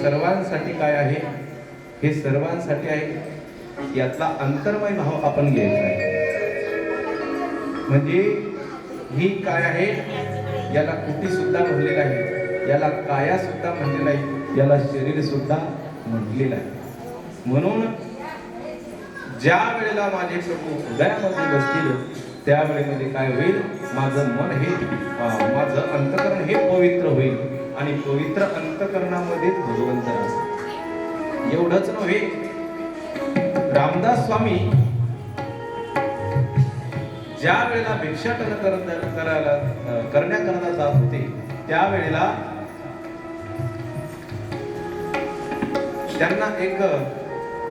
सर्वांसाठी काय आहे, हे सर्वांसाठी आहे, यातला अंतर्मय भाव आपण घ्यायचा आहे. म्हणजे ही काय आहे, याला कुटी सुद्धा म्हणलेलं आहे, याला काया सुद्धा म्हणलेलं आहे, याला शरीर सुद्धा म्हटलेलं आहे. म्हणून ज्या वेळेला माझे प्रभू हृदयामध्ये बसतील त्यावेळेमध्ये काय होईल, माझं मन हे माझं अंतकरण हे पवित्र होईल आणि पवित्र अंतकरणामध्येच भगवंत राहतील. एवढंच नव्हे, रामदास स्वामी ज्या वेळेला भिक्षाटन करण्याकरता जात होते त्यावेळेला त्यांना एक